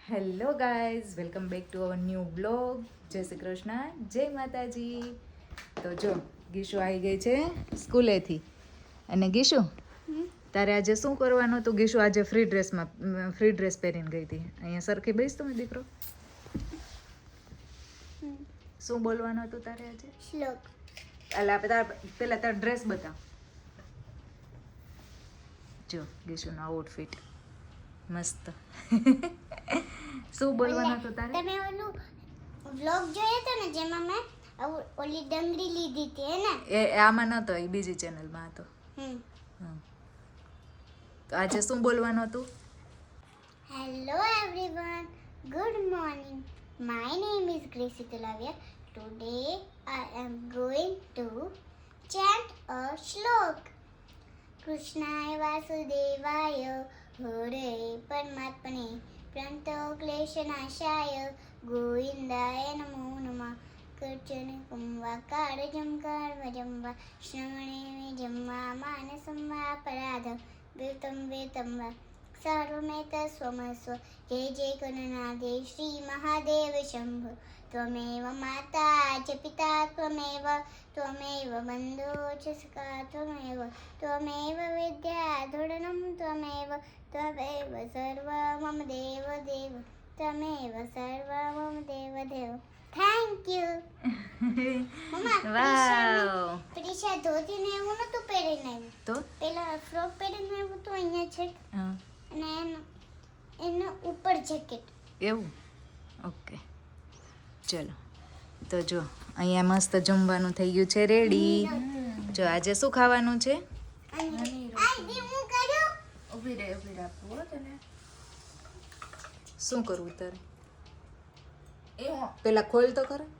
Hello guys, welcome back to our new blog. જય શ્રી કૃષ્ણ, જય માતાજી. તો જો ગીશુ આવી ગઈ છે સ્કૂલેથી. અને ગીશુ, તારે આજે શું કરવાનું હતું? ગીશુ આજે ફ્રી ડ્રેસ પહેરીને ગઈ હતી. અહીંયા સરખી બેસ તો દીકરો. શું બોલવાનું હતું તારે આજે? શ્લોક. પેલા તાર ડ્રેસ બતાવ. જો ગીશુનો આઉટફિટ મસ્ત. શું બોલવાનું હતું તારે? તમે ઓલું વ્લોગ જોયો હતો ને જેમાં મેં ઓલી ડંગરી લીધી હતી હે ને? એ આમાં નહોતો, એ બીજી ચેનલમાં હતો. તો આજે શું બોલવાનું હતું? Hello everyone, good morning. My name is Gracy Talaviya. Today I am going to chant a shlok. કૃષ્ણાય વાસુદેવાય હરે પરમાત્મને પ્रणतो क्लेशनाशाय गोविन्दाय नमो नमः. कर्चन कुम्वाकार जमकार वजम्वा श्रवणे जम्वा मानसं वा पराध वेतं वेतं वा सर्वमेत स्वमस्व. जय जय गणनाथे श्री महादेव शंभो. त्वमेव माता च पिता त्वमेव त्वमेव बन्धो च सखा त्वमेव त्वमेव विद्या धुरणं त्वमेव त्वमेव सर्व मम देव देव त्वमेव सर्व मम देव देव. Thank you. મમ્મા વાવ. પ્રિશા ધોતી ને એવું નતું પહેરીને આવી. તો પેલા ફ્રોક પહેરીને આવ્યું તો અહીંયા છે હા, અને એનો ઉપર જેકેટ. એવું? ઓકે, ચલો. તો જો અહીંયા મસ્ત જમવાનું થઈ ગયું છે રેડી. જો આજે શું ખાવાનું છે? ઊભી રહે આપવું તને. શું કરવું તારે? પેલા ખોલ તો ખરા.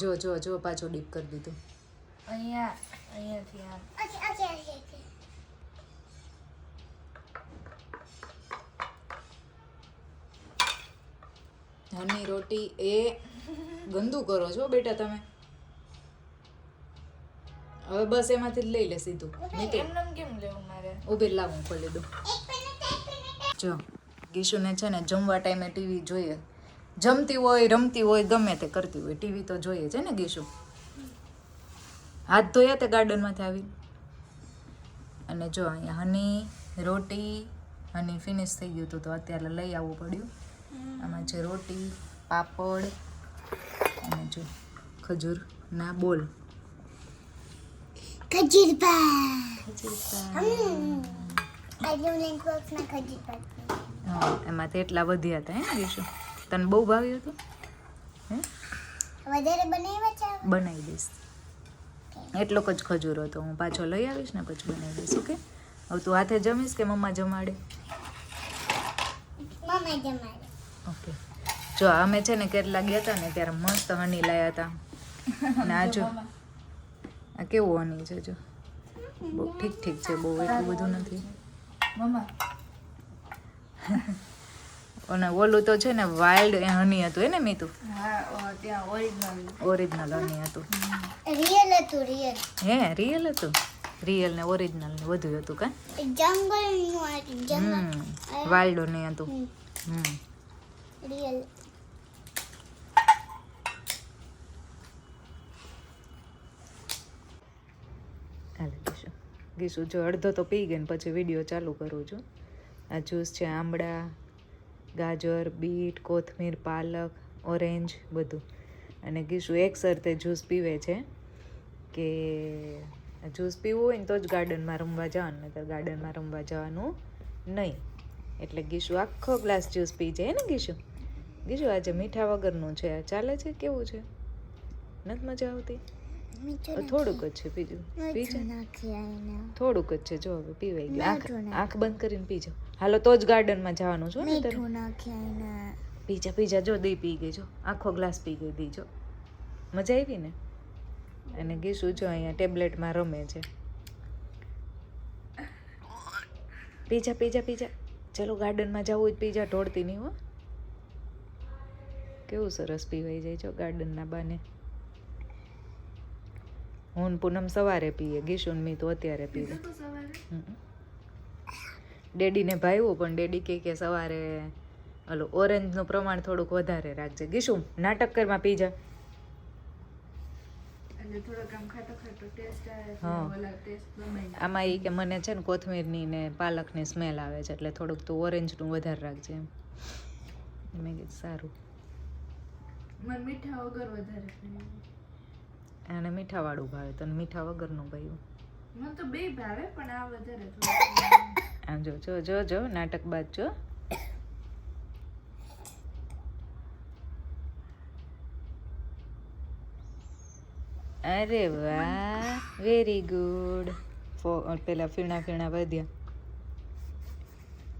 જો જો જો પાછો ડીપ કરી દીધું. ધાનની રોટી એ ગંદુ કરો છો બેટા તમે. હવે બસ એમાંથી જ લઈ લે સીધું. ઉભી લાવું ખોલી દઉં. જો ગીશુને છે ને જમવા ટાઈમે ટીવી જોઈએ. જમતી હોય, રમતી હોય, ગમે તે કરતી હોય, ટીવી તો જોઈએ છે ને ગીશુ. હાથ ધોયા તે ગાર્ડનમાંથી આવી. અને જો અહીંયા હની રોટી, હની ફિનિશ થઈ ગયું હતું તો અત્યારે લઈ આવવું પડ્યું. આમાં છે રોટી, પાપડ અને જો ખજૂરના બોલ. હા, એમાંથી એટલા વધ્યા હતા હે ગીશુ. તને બહુ ભાવ્યું હતું હે? વધારે બનાવ્યા છે? બનાવી દઈશ. એટલો જ ખજૂર હતો. હું પાછો લઈ આવીશ ને પછી બનાવી દઈશ. ઓકે? હવે તું હાથે જમીશ કે મમ્મા જમાડે? મમ્મા જમાડે. ઓકે. જો અમે છે ને કેરલા ગયા હતા ને ત્યારે મસ્ત હની લાયા હતા. અને આ જો આ કેવું હની છે જો. બહુ ઠીક છે, બહુ એટલું બધું નથી. અને ઓલું તો છે ને વાઇલ્ડ હની હતું હે ને મીતુ? ઓરિજિનલ હની હતું. રિયલ હતું, રિયલ. હે રિયલ હતું? રિયલ ને ઓરિજિનલ ને બધું હતું કા? જંગલ નું હતું, જંગલ. વાઇલ્ડ હની હતું. રિયલ. ગીશુ જો અડધો તો પી ગઈ ને પછી વિડીયો ચાલુ કરું છું. આ જ્યુસ છે આંબળા, ગાજર, બીટ, કોથમીર, પાલક, ઓરેન્જ બધું. અને ગીશુ એક સરતે જ્યુસ પીવે છે કે જ્યુસ પીવું હોય ને તો જ ગાર્ડનમાં રમવા જવાનું, નહીંતર ગાર્ડનમાં રમવા જવાનું નહીં. એટલે ગીશુ આખો ગ્લાસ જ્યુસ પી જાય ને ગીશુ. ગીશુ આજે મીઠા વગરનું છે, ચાલે છે? કેવું છે? નથી મજા આવતી? થોડુંક જ છે, બીજું પીજો. થોડુંક જ છે, જો હવે પીવાઈ ગયું. આંખ બંધ કરીને પીજો. હાલો તો જ ગાર્ડનમાં જવાનું છો ને. પીજા જો દી પી ગઈ જો, આખો ગ્લાસ પી ગઈ દી જો. મજા આવી ને? અને ગીશુ જો અહીંયા ટેબ્લેટમાં રમે છે. પીજા ચલો ગાર્ડનમાં જવું હોય પીજા, ઢોળતી નહીં હો. કેવું સરસ પીવાઈ જાય જો ગાર્ડનના બાને. હું પૂનમ સવારે પીએ, ગીશુ મી તો અત્યારે પીવે. ડેડીને ભાવ્યું પણ ડેડી કહે કે સવારે ઓલો ઓરેન્જનું પ્રમાણ થોડુંક વધારે રાખજે. ગીશું નાટક કરમાં પી જા. એટલે થોડોક આમ ખાટો ખાટો ટેસ્ટ આવે છે, હા. ઓલા ટેસ્ટ ગમે છે. આમાં એ કે મને છે ને કોથમીરની ને પાલકની સ્મેલ આવે છે એટલે થોડુંક તું ઓરેન્જનું વધારે રાખજે એમ. મેં કીધું સારું. મને મીઠા વગર વધારે ભાવે. આને મીઠાવાળું ભાવે, તને મીઠા વગરનું ભાવ્યું. મને તો બે ભાવે પણ આ વધારે થોડું. આમ જો જો જો જો નાટક બાદ જો. અરે વાહ, વેરી ગુડ. પેલા ફીણા ફીણા વધ્યા.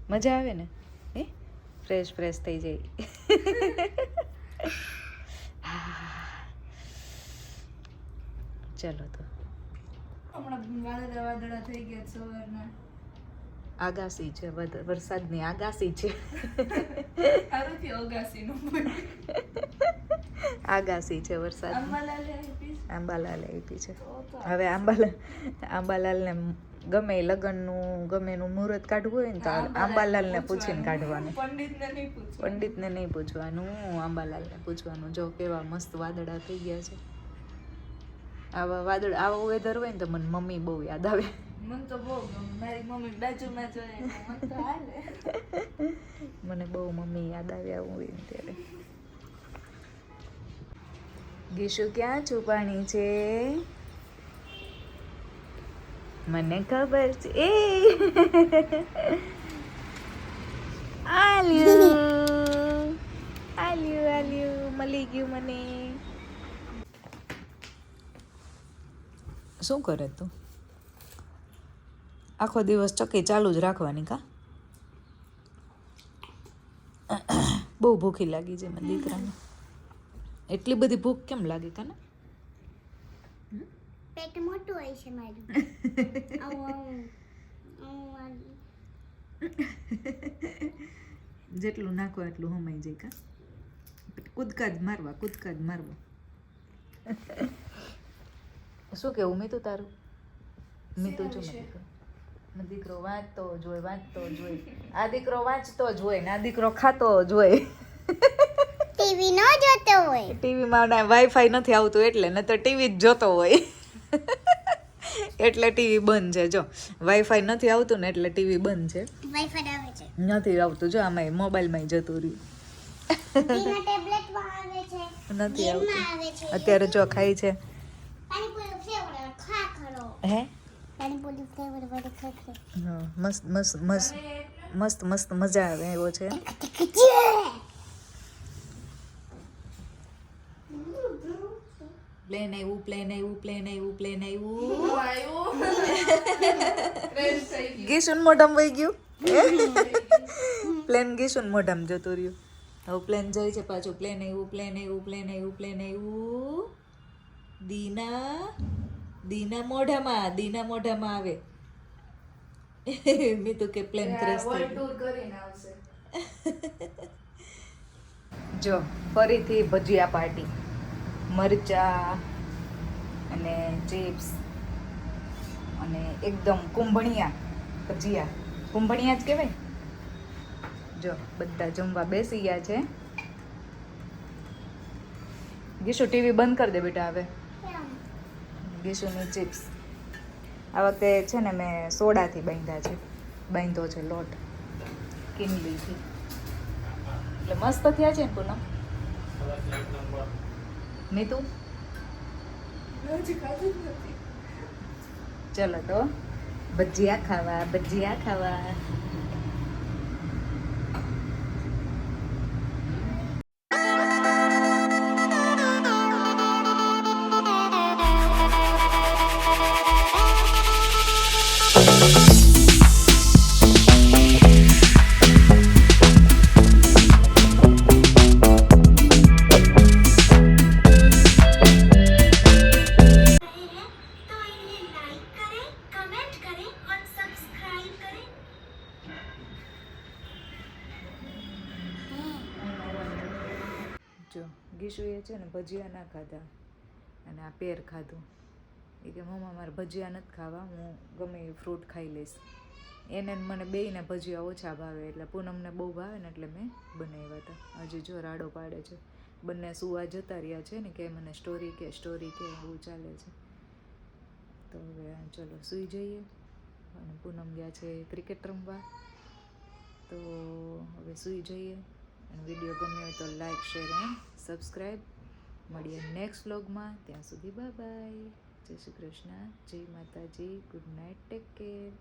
મજા આવે ને એ ફ્રેશ ફ્રેશ થઈ જાય. ચલો તો હમણાં વાદળા વાદળા થઈ ગયા છે સવારના. આગાસી છે, વરસાદની આગાસી છે. સારું થયું અગાસીનું. આગાસી છે વરસાદ. અંબાલાલે આપીશ. આંબાલાલ આપી છે. તો તો હવે આંબાલાલને ગમે એ લગ્નનું ગમે એનું મુહૂર્ત કાઢવું હોય ને તો આંબાલાલને પૂછીને કાઢવાનું. પંડિતને નહીં પૂછવું. પંડિતને નહીં પૂછવાનું, આંબાલાલને પૂછવાનું. જો કેવા મસ્ત વાદળા થઈ ગયા છે. આવો વેધર હોય ને તો મને મમ્મી બહુ યાદ આવે. મને તો બહુ ગમે. મારી મમ્મી બાજુમાં જોઈએ એટલે મને તો હાલે. મને બહુ મમ્મી યાદ આવે આવું હોય ને ત્યારે. ગીશુ ક્યાં છુપાણી છે? મને ખબર છે. આલ્યું આલ્યું આલ્યું મળી ગયું મને. શું કરે તું? આખો દિવસ ચક્કી ચાલુ જ રાખવાની કા? બહુ ભૂખી લાગી છે મને દીકરાને. એટલી બધી ભૂખ કેમ લાગે કાને? પેટ મોટું હોય છે મારું. આવું આવું જેટલું નાખો એટલું હમાઈ જાય કા? કૂદકા જ મારવા, કૂદકા જ મારવા. શું કેવું મીતુ તારું? મીતુ જો મારો દીકરો વાંચતો જ હોય, વાંચતો જ હોય. આ દીકરો વાંચતો જ હોય ને આ દીકરો ખાતો જ હોય. ટીવી નો જોતો હોય. ટીવીમાં વાઈફાઈ નથી આવતું એટલે, ન તો ટીવી જ જોતો હોય. એટલે ટીવી બંધ છે. જો વાઈફાઈ નથી આવતું ને એટલે ટીવી બંધ છે. વાઈફાઈ આવે છે. નથી આવતું. જો આમાં મોબાઈલમાં જતું રહ્યું. દીના ટેબ્લેટમાં આવે છે. નથી ગેમમાં આવતું. આવે છે. અત્યારે જો ખાઈ છે. પાણીપુરી ફ્લેવર ખા ખરો. હે પાણીપુરી ફ્લેવર વાળો ખા ખરો. હા, મસ્ત મસ્ત મસ્ત મસ્ત મસ્ત મજા આવે એવો છે. પ્લેન આવ્યું, પ્લેન આવ્યું, પ્લેન આવ્યું, પ્લેન આવ્યું. ગીસુન મોઢામાં વહી ગયું. પ્લેન ગીસુન મોઢામાં જતું રહ્યું. હવે પ્લેન જાય છે પાછું. પ્લેન આવ્યું, પ્લેન આવ્યું, પ્લેન આવ્યું, પ્લેન આવ્યું. દીના મોઢામાં, દીના મોઢામાં આવે. મેં તો કે પ્લેન ક્રેશ થઈ ગયું. ટૂર કરીને આવશે. જો ફરીથી ભજીયા પાર્ટી. મરચા અને ચિપ્સ અને એકદમ કુંભણિયા ભજીયા. કુંભણિયા જ કહેવાય. જો બધા જમવા બેસી ગયા છે. ગીશુ ટીવી બંધ કરી દે બેટા હવે. ગીશુની ચિપ્સ આ વખતે છે ને મેં સોડાથી બાંધ્યા છે. બાંધ્યો છે લોટ કિનલીથી. એટલે મસ્ત થયા છે ને પૂનમ? નીતુ હજી ખાધું જ નથી. ચલો તો ભજીયા ખાવા, ભજીયા ખાવા. જો ગીશુએ છે ને ભજીયા ના ખાધા અને આ પેર ખાધું. એ કે મમ્મા મારે ભજીયા નથી ખાવા, હું ગમે એ ફ્રૂટ ખાઈ લઈશ. એને ને મને બેયને ભજીયા ઓછા ભાવે એટલે પૂનમને બહુ ભાવે ને એટલે મેં બનાવ્યા હતા. હજી જો રાડો પાડે છે. બંને સુવા જતા રહ્યા છે ને કે મને સ્ટોરી કે એવું ચાલે છે. તો હવે ચલો સૂઈ જઈએ. અને પૂનમ ગયા છે ક્રિકેટ રમવા. તો હવે સૂઈ જઈએ. અને વિડીયો ગમ્યો હોય તો લાઈક શેર એન્ડ સબસ્ક્રાઈબ. મળીએ નેક્સ્ટ વ્લોગમાં. ત્યાં સુધી બાય બાય. જય શ્રી કૃષ્ણ, જય માતાજી, ગુડ નાઇટ, ટેક કેર.